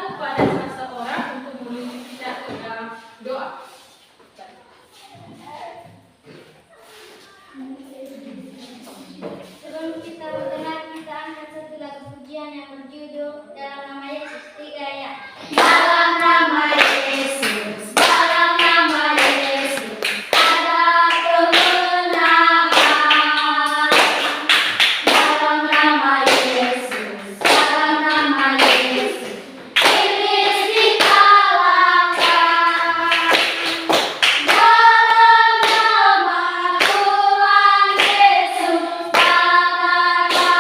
kepada seseorang untuk menuju kita ke dalam doa. Sebelum kita berdoa, kita angkat satu lagu pujian yang berjudul Dalam Nama Yesus. 3 ya. Dalam nama Yesus, dalam nama Yesus, ada kemenangan. Dalam nama Yesus, dalam nama Yesus, iblis dikalahkan. Dalam nama Tuhan Yesus, kata-kata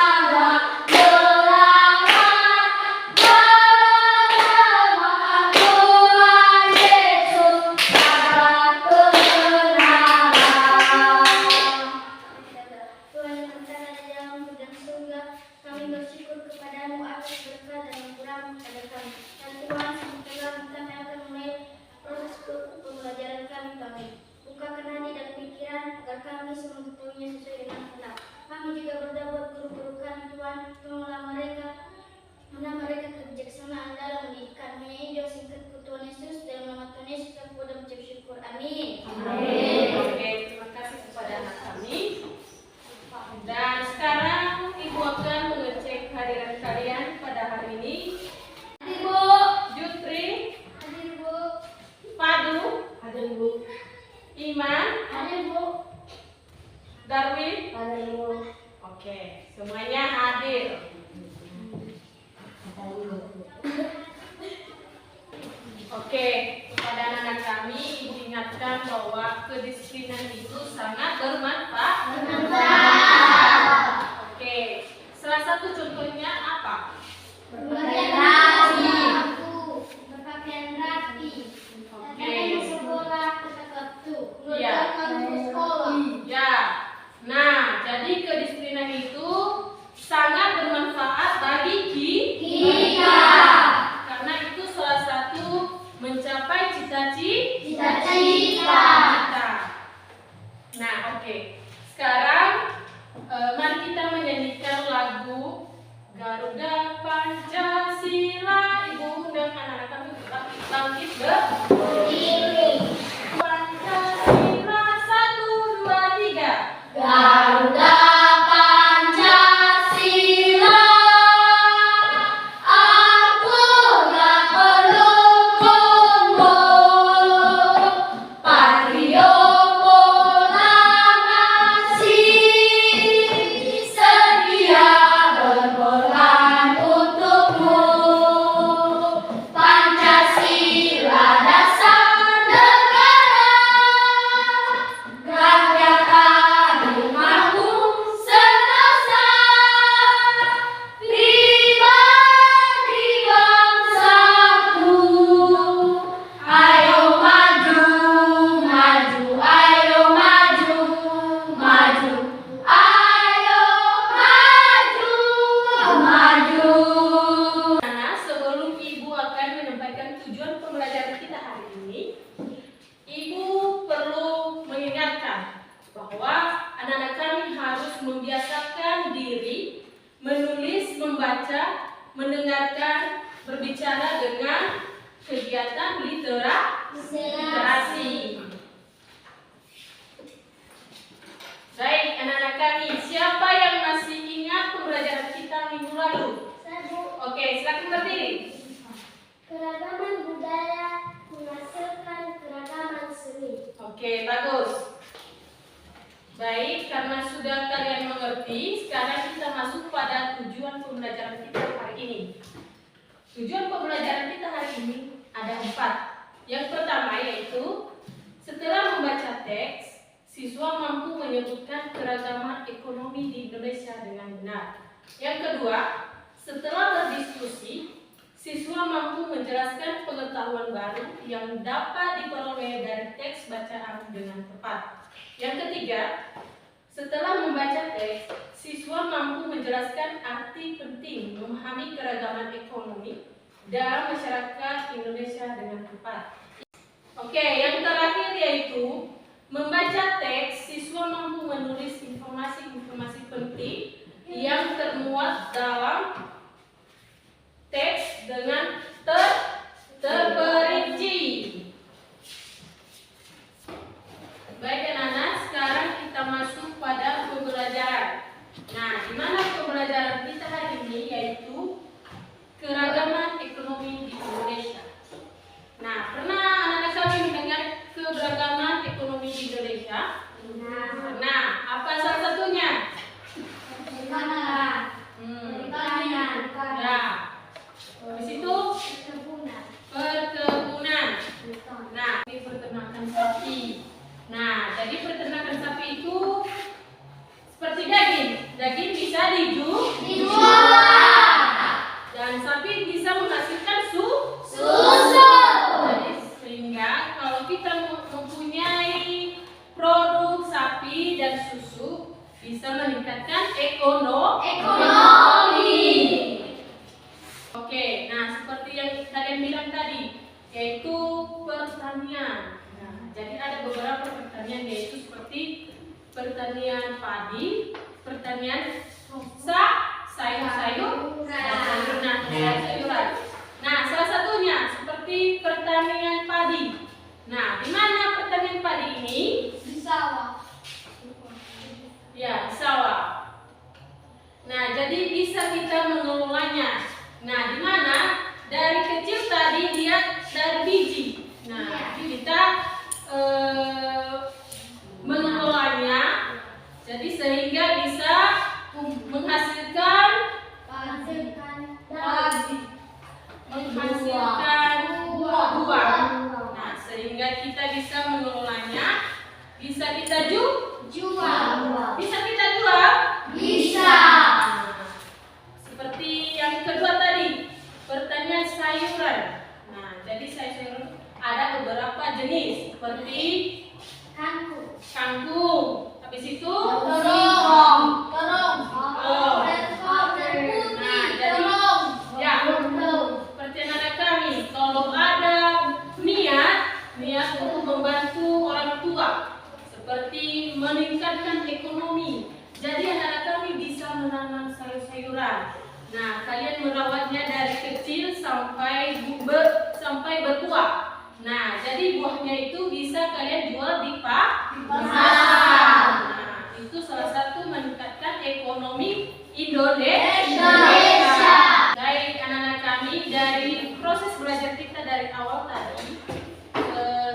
gerangan. Dalam nama Tuhan Yesus, ada kemenangan. Tuhan yang berada di dalam gudang surga, kami bersyukur kepadamu atas berkat dan anugerah-Mu kepada kami. Dan Tuhan, sebentar kami akan mulai proses pembelajaran kami. Bukakan hati dan pikiran agar kami semua mengetahuinya sesuai dengan benar. Kami juga berdoa buat guru-guru kami, Tuhan, tolonglah mereka, mana mereka kebijaksanaan dalam mendidikan. Menyanyi doa singkatku Tuhan Yesus, dalam nama Tuhan Yesus aku berdoa mengucap syukur. Amin. Amin. Oke, terima kasih kepada anak kami. Dan sekarang Ibu akan mengecek kehadiran kalian pada hari ini. Hadir Bu. Jutri, Hadir Bu. Padu, hadir Bu. Iman, Hadir Bu. Darwin, Hadir Bu. oke, semuanya hadir. Oke, kepada anak-anak kami diingatkan bahwa kedisiplinan itu sangat bermanfaat. Oke, salah satu contohnya apa? Berpakaian rapi. Berpakaian rapi. Oke. Datang ke sekolah tepat waktu. Iya. Mengerjakan tugas sekolah. Ya, nah jadi kedisiplinan itu sangat bermanfaat bagi Kita. karena itu salah satu mencapai cita-cita Cita-cita. kita. Nah, oke. Sekarang mari kita menyanyikan lagu Garuda Pancasila. Ibu undang anak-anak kami tetap bangkit berdiri. Pancasila 1, 2, 3. Garuda Pancasila, aku gak perlu mundur. Patrio proklamasi, sedia berkorban untukmu. Pancasila dasar negara, rakyat adil makmur senasa, pribadi bangsaku. Ayo maju, maju, ayo maju, maju, ayo maju, maju. Nah, sebelum Ibu akan menyampaikan tujuan pembelajaran kita hari ini, Ibu perlu mengingatkan bahwa anak-anak kami harus membiasakan diri menulis, membaca, mendengarkan, berbicara dengan kegiatan literasi. Baik, anak-anak kami, siapa yang masih ingat pembelajaran kita minggu lalu? Oke, silakan berdiri. Keragaman budaya menghasilkan keragaman seni. Oke, bagus. Baik, karena sudah kalian mengerti, sekarang kita masuk pada tujuan pembelajaran kita hari ini. Tujuan pembelajaran kita hari ini ada 4. Yang pertama yaitu, setelah membaca teks, siswa mampu menyebutkan keragaman ekonomi di Indonesia dengan benar. Yang kedua, setelah berdiskusi, siswa mampu menjelaskan pengetahuan baru yang dapat diperoleh dari teks bacaan dengan tepat. Yang ketiga, setelah membaca teks, siswa mampu menjelaskan arti penting memahami keragaman ekonomi dalam masyarakat Indonesia dengan tepat. Oke, yang terakhir yaitu membaca teks, siswa mampu menulis informasi-informasi penting yang termuat dalam teks dengan sebutkan tadi, yaitu pertanian. Nah, jadi ada beberapa pertanian yaitu seperti pertanian padi, pertanian sayur-sayuran. Nah, salah satunya seperti pertanian padi. Nah, di mana pertanian padi ini? Di sawah. Ya, di sawah. Nah, jadi bisa kita mengelolanya. Nah, di mana? Dari kecil tadi lihat dari biji. Nah, kita mengelolanya. Jadi sehingga bisa menghasilkan buah. Nah, sehingga kita bisa mengelolanya, bisa kita jual. Bisa kita jual? Bisa. Seperti yang kedua tadi, pertanian sayuran. Nah, jadi sayuran ada beberapa jenis seperti kangkung. Habis itu Terong. Nah, jadi ya, seperti anak kami, kalau ada niat untuk membantu orang tua, seperti meningkatkan ekonomi. Jadi anak kami bisa menanam sayur-sayuran. Nah, kalian merawatnya dari kecil sampai berbuah. Nah, jadi buahnya itu bisa kalian jual di pasar. Nah, itu salah satu meningkatkan ekonomi Indonesia. Baik anak-anak kami, dari proses belajar kita dari awal tadi,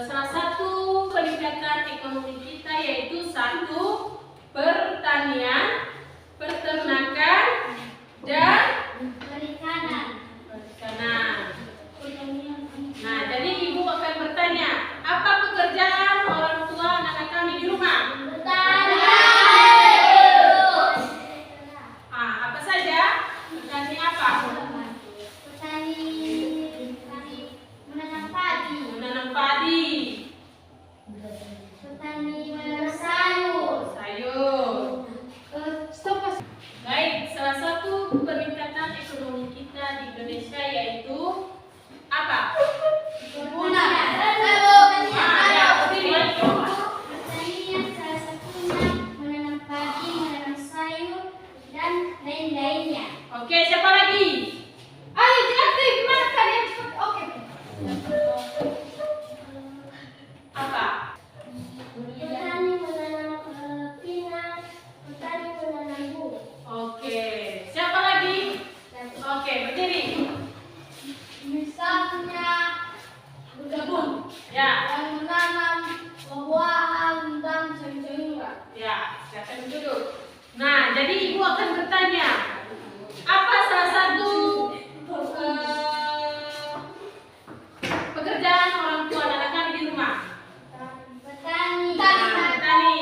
salah satu peningkatan ekonomi kita yaitu satu, pertanian, peternakan, dan Perikanan. Nah, jadi ibu akan bertanya, apa pekerjaan orang tua anak kami di rumah? Apa saja? Petani apa? Menanam padi. Menanam padi. Petani menanam sayur. Baik, salah satu peningkatan ekonomi kita di Indonesia yaitu apa? Pertanian salah satunya menanam padi, menanam sayur, dan lain-lainnya. Oke, siapa lagi? Ayo, jadi gimana kalian? Oke. Apa? Petani menanam pinang, petani menanam buah. Oke, siapa lagi? Oke, berdiri. Misalnya berkebun Ya, yang menanam buah-buahan dan sayur-sayuran. ya, silakan duduk. Nah, jadi ibu akan bertanya, apa salah satu pekerjaan orang tua anak kami di rumah? Petani,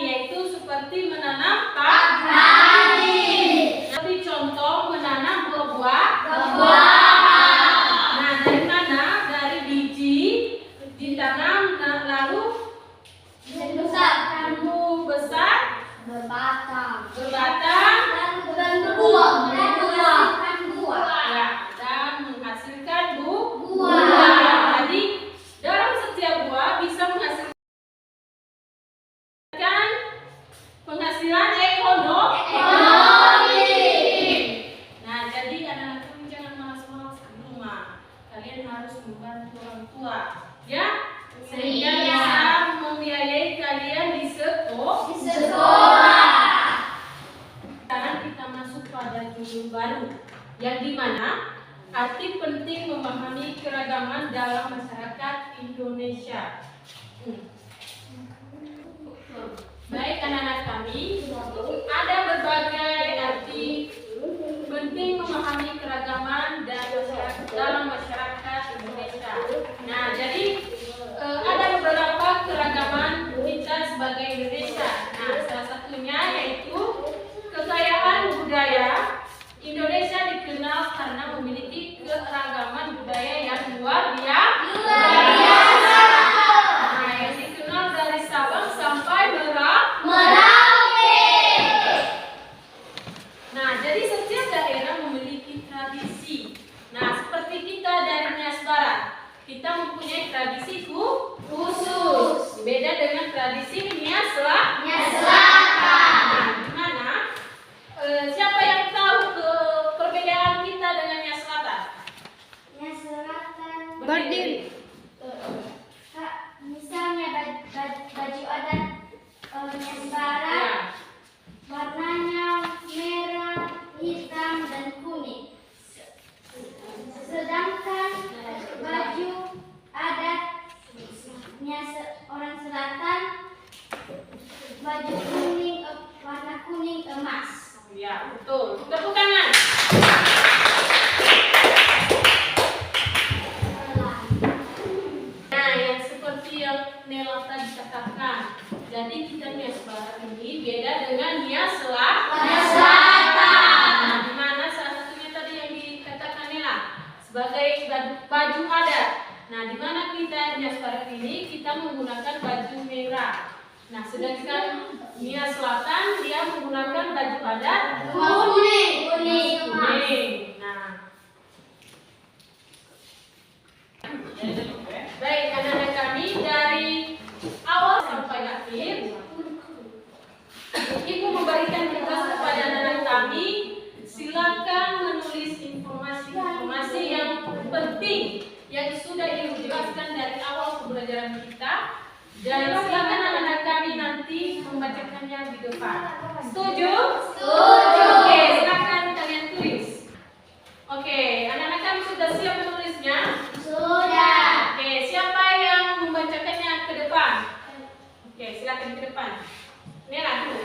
yaitu seperti menanam padi. Seperti contoh menanam buah-buahan. Nah, dari mana? Dari biji ditanam, lalu tumbuh besar, berbatang, Dan berbuah. ya, dan menghasilkan Buah. Jadi dalam setiap buah bisa menghasilkan penghasilan ekonomi. Nah, jadi anak-anak kami jangan malas-malas di rumah. Kalian harus membantu orang tua, ya, sehingga bisa membiayai kalian di sekolah. Sekarang kita masuk pada judul baru, yang dimana arti penting memahami keragaman dalam masyarakat Indonesia. Baik anak-anak kami, ada berbagai arti penting memahami keragaman dalam masyarakat Indonesia. Nah, jadi ada beberapa keragaman kita sebagai Indonesia. Nah, salah satunya yaitu kekayaan budaya. Indonesia dikenal karena memiliki keragaman budaya yang luar biasa. Nah, yang dikenal dari Sabang sampai Merauke. kita mempunyai tradisi khusus. Beda dengan tradisi Nia Selatan. Nah, gimana? Siapa yang tahu perbedaan kita dengan Nia Selatan? Nia Selatan Berdiri. Misalnya baju adat Nia Barat warnanya merah, hitam, dan kuning. Sedangkan baju adat orang selatan baju kuning, warna kuning emas. Ya, betul. Tepuk tangan. Nah, yang seperti yang Nela tadi katakan. Jadi kita Nia Barat ini beda dengan Nia Selatan. Nah, di mana salah satunya tadi yang dikatakan Nela sebagai baju adat. Nah, di mana kita Nia Barat ini kita menggunakan baju merah. Nah, sedangkan Nia Selatan dia menggunakan baju adat kuning. Nah, baik anak-anak kami dari awal sampai akhir, Ibu memberikan tugas kepada anak-anak kami. Silakan menulis informasi-informasi yang penting yang sudah Ibu jelaskan dari awal pembelajaran kita. Dan silakan anak-anak kami nanti membacakannya di depan. Setuju? Setuju. Oke, silakan kalian tulis. Oke, anak-anak kami sudah siap menulisnya? Sudah. Oke, siapa yang membacakannya ke depan? Oke, silakan ke depan. Nela dulu.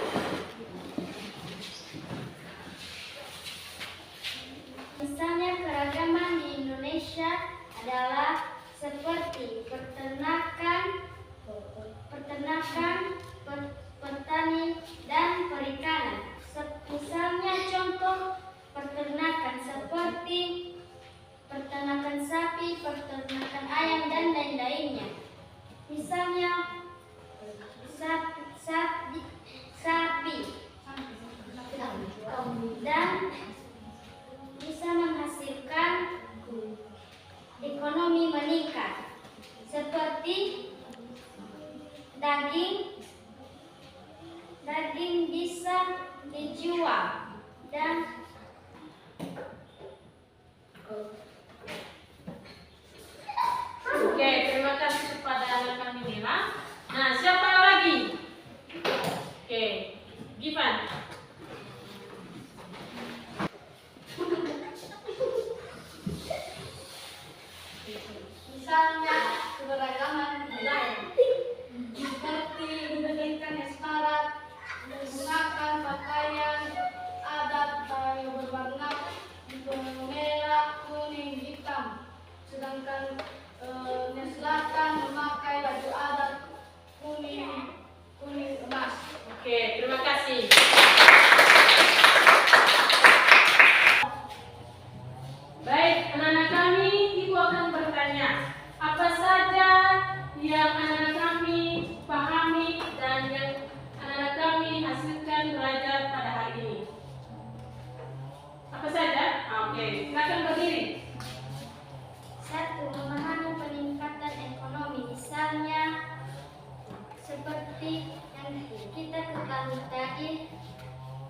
Misalnya keragaman di Indonesia adalah seperti peternakan, petani, dan perikanan. Misalnya contoh peternakan seperti peternakan sapi, peternakan ayam, dan lain-lainnya. Misalnya sapi dan bisa menghasilkan ekonomi meningkat, seperti daging bisa dijual dan Oke, terima kasih kepada anak kami Nela. Nah, siapa lagi? Oke, Givan. misalnya keberagaman budaya seperti Indonesia Barat menggunakan pakaian adat yang berwarna merah, kuning, hitam, sedangkan Nia Selatan memakai baju adat kuning emas. Oke, terima kasih. Baik, anak-anak kami, Ibu akan bertanya, apa saja yang anak-anak kami pahami dan yang anak-anak kami hasilkan belajar pada hari ini? Apa saja? Oke, silakan berdiri. 1. Memahami peningkatan ekonomi, misalnya seperti yang kita ketahui tadi,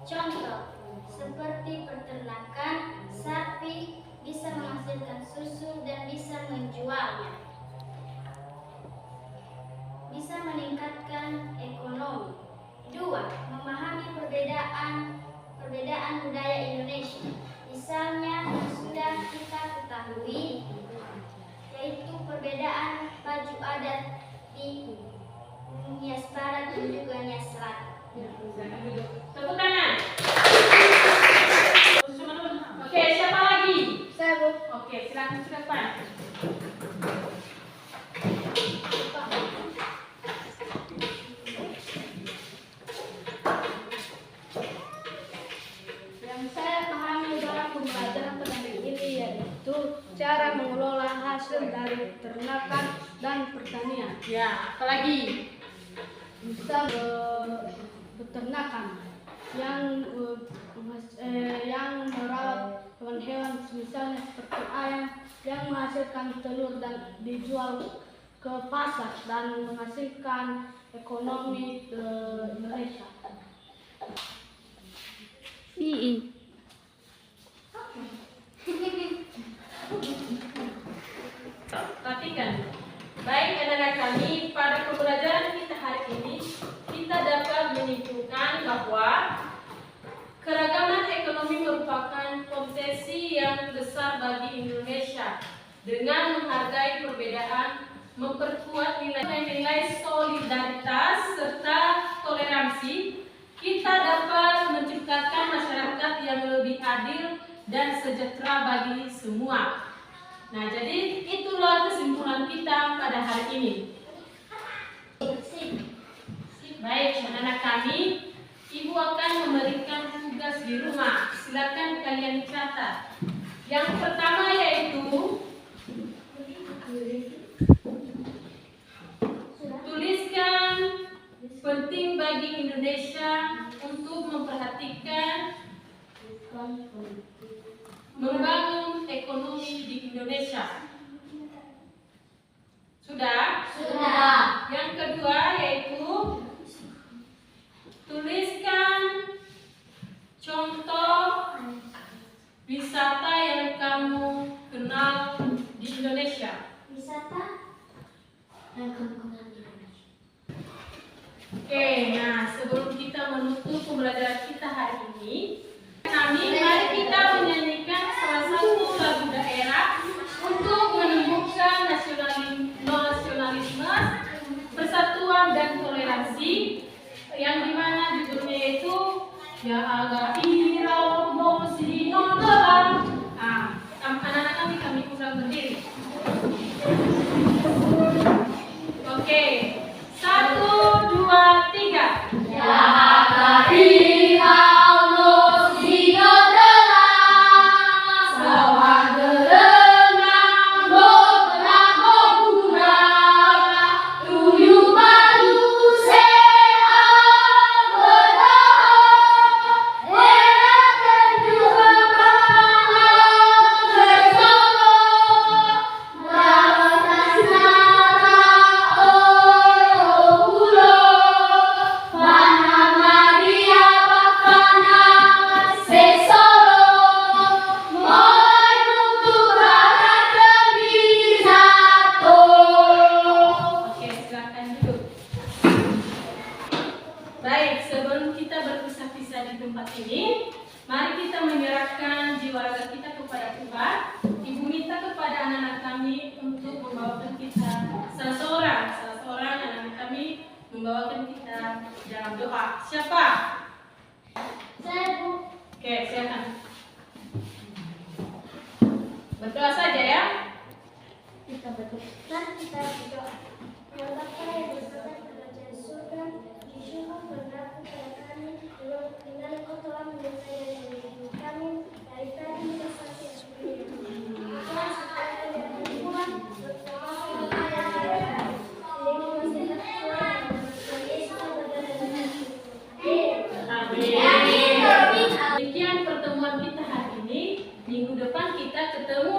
contoh seperti peternakan sapi bisa menghasilkan susu dan bisa menjualnya, bisa meningkatkan ekonomi. 2. Memahami perbedaan budaya Indonesia, misalnya yang sudah kita ketahui, yaitu perbedaan baju adat di Nia Barat dan juga Nia Selatan. Tepuk tangan. Oke, siapa lagi? Saya Bu. Oke, silakan ke depan. Yang saya pahami dalam pembelajaran pada hari ini yaitu cara mengelola hasil dari peternakan dan pertanian. Ya, apalagi? Misal peternakan yang merawat hewan-hewan misalnya seperti ayam, yang menghasilkan telur dan dijual ke pasar dan menghasilkan ekonomi ke Indonesia. Perhatikan, baik anak-anak kami, pada pembelajaran kita hari ini kita dapat menyimpulkan bahwa keragaman ekonomi merupakan potensi yang besar bagi Indonesia. Dengan menghargai perbedaan, memperkuat nilai-nilai solidaritas serta toleransi, kita dapat menciptakan masyarakat yang lebih adil dan sejahtera bagi semua. Nah, jadi itulah kesimpulan kita pada hari ini. Baik, anak-anak kami, Ibu akan memberikan tugas di rumah. Silakan kalian catat. Yang pertama yaitu tuliskan penting bagi Indonesia untuk memperhatikan membangun ekonomi di Indonesia. Sudah? Sudah. Yang kedua yaitu tuliskan contoh wisata yang kamu kenal di Indonesia. Wisata yang kamu kenal di Indonesia. Oke, nah sebelum kita menutup pembelajaran kita hari ini, mari kita menyanyikan salah satu lagu daerah untuk menumbuhkan nasionalisme, persatuan dan toleransi, yang dimana judulnya yaitu Ya Aga Irau Mosino Dolang. Nah, anak-anak kami undang berdiri. Oke, 1, 2, 3. Ya Aga Irau Mosino Dolang, sawah gerenang boterang kurang, tuyul madu sehat berdahan, enak dan juga mahal bersolo, dapat asmara pulo, Mana Maria Bacana sesolo, mulai nuturana kebirsato. Oke, silakan duduk. Baik, sebelum kita berpisah-pisah di tempat ini, mari kita menyerahkan jiwa raga kita kepada Tuhan. Ibu minta kepada anak-anak kami untuk membawakan kita salah seorang anak-anak kami membawakan kita dalam doa. Siapa? Saya Bu. Oke, silakan. Berdoa saja ya. Kita berdoa. Kita berdoa. Ya Bapa yang berada di kerajaan surga, disyukur berlaku pada kami, dengan Engkau telah menyertai dari hidup kami, dari tadi hingga saat ini. Tuhan supaya yang Tuhan bersama ayah ayah, sehingga masih Tuhan dan Yesus berada Amin. Demikian pertemuan kita hari ini. Minggu depan kita ketemu